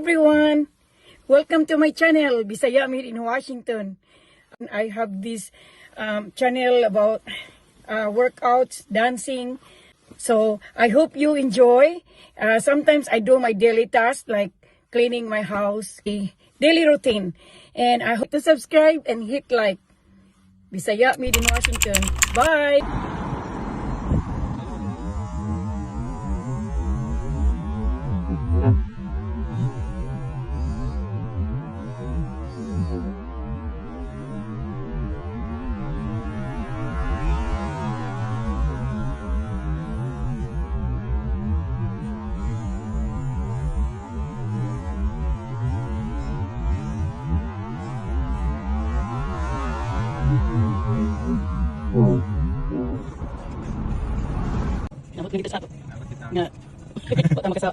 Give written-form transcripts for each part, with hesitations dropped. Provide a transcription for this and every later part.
everyone! Welcome to my channel, Bisaya Made in Washington. I have this channel about workouts, dancing. So I hope you enjoy. Sometimes I do my daily tasks like cleaning my house, a daily routine. And I hope to subscribe and hit like. Bisaya Made in Washington. Bye! Nabot na kita sa ato. Nga. Ba't ang makasa?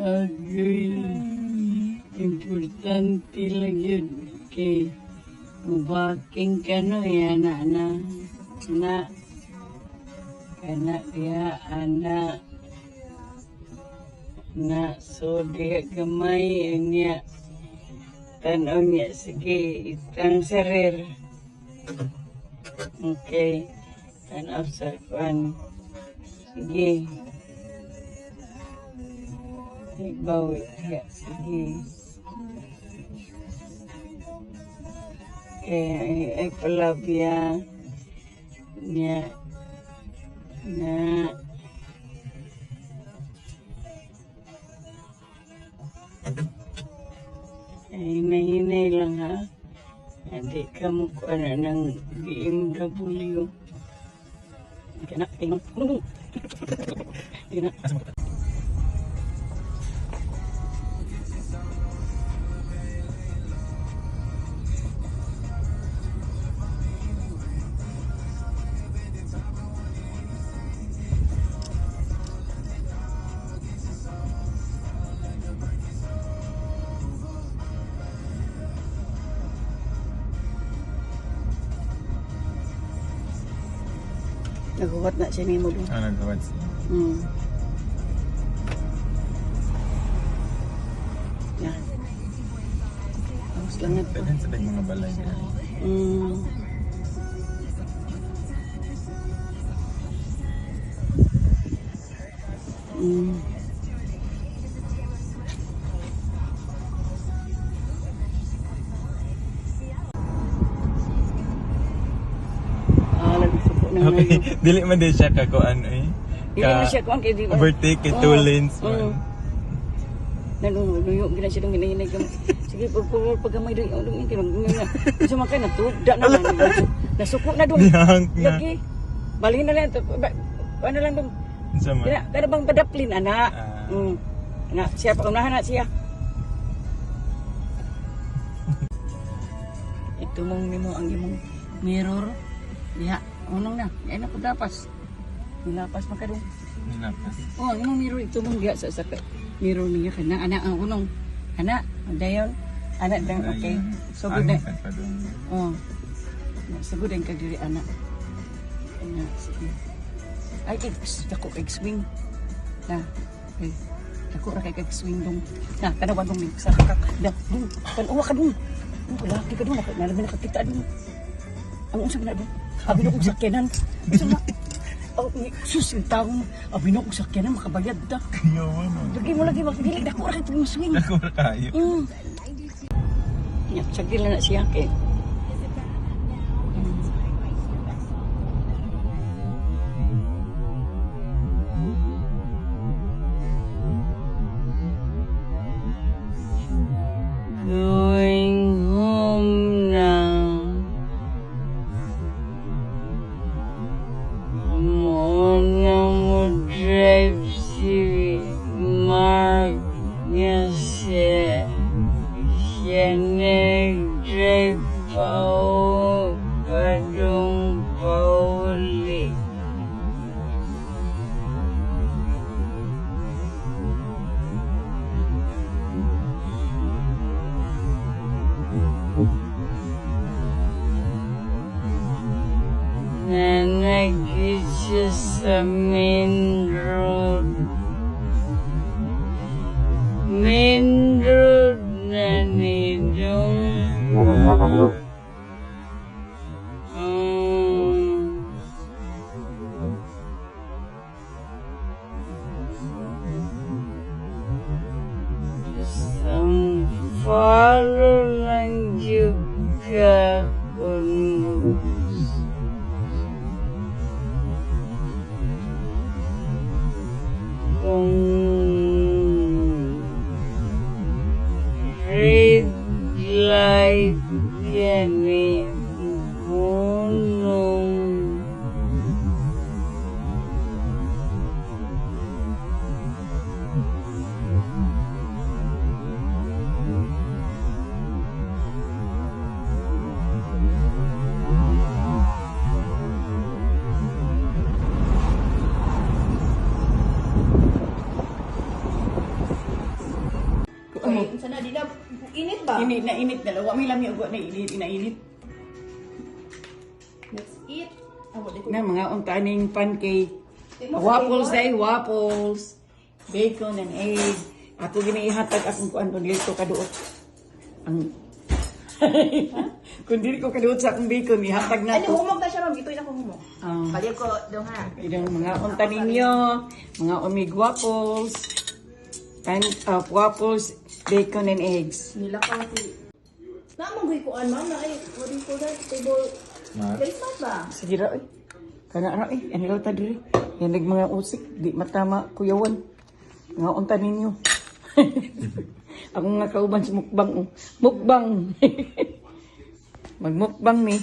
Agay, importante lang yun kay mubaking ka no, anak na anak dia anak na so dia gamay niya tanaw niya sige itang sarir okay tanaw sa kwan sige bawi ya sige ay palabya niya na hinay-hinay lang ha hindi ka mo kuha na ng BMW kaya na kaya na Naghuwat na siya ni mo doon. Naghuwat siya. Yan. Tapos lang ito. Pwede sa mga balay niya. Okay, dili man din siya kako ano eh. Dili man siya kuan kay di ba? Overtake it 2 lanes man. Nanuyok gina siya dong hinay-hinay kam. Sige paggamay dong yung kinong. Sa man kay natuda na lang. Nasuko na dong. Lagi. Balhin na lang to. Ano lang dong. Sama. Kada bang padaplin ana. Ana siya pa unahan na siya. Ito mong nimo ang imong mirror. Diha. Unong na, yan ako dapas. Nilapas pa ka doon. Nilapas? Oh, yung mirror ito mong diya sa mirror niya ka na. Anak ang unong. Anak, dayon. Anak dan okay. So good na. Oh. So good ang kagiri anak. Anak, sige. Ay, ako kag-swing. Na, okay. Ako ra kay kag-swing dong. Na, kanawan dong sa kakak. Da, dong. Kanuwa ka dong. Laki ka dong. Nalaman nakakita dong. Ang unsang na dong. Abi na kong sakyanan. Sama. Sus, yung taong abi na kong sakyanan, makabayad da. Kayawan o. Lagi mo magpigilig. Dako ra kayo swing. Dako ra kayo. Sagdil na siya kay. going home now. Muna mo drive si Mark niya siya nag-drive pa o padong pauli. sa main road. Mindro na nitong isang follow lang juga kung red light yan eh punong Ano? Sana di na init ba? Init na init. Dalawa may lami ugwa na init. Inainit. Let's eat. Amo di ko. Na mga untaning pancake. Waffles dahil waffles. Bacon and egg. Ako giniihatag akong kuan kung dili ko kaduot. Ang kung dili ko kaduot sa akong bacon, ihatag na Ano to. humog na siya ma'am, gitoy na ko humog. Ah. Baliw ko dong ha. Idang mga unta ninyo, mga umig waffles, waffles, bacon and eggs. Nilakaw si. Na mong kuan ma'am na ay what do you call that? Table. Mat. Very smart ba? Sige ra eh. Kana ano eh, ano ta diri. Yan mga usik, di matama kuyawan. Mga unta ninyo. Ako nga kauban sa mukbang. Oh. Mukbang. Magmukbang ni.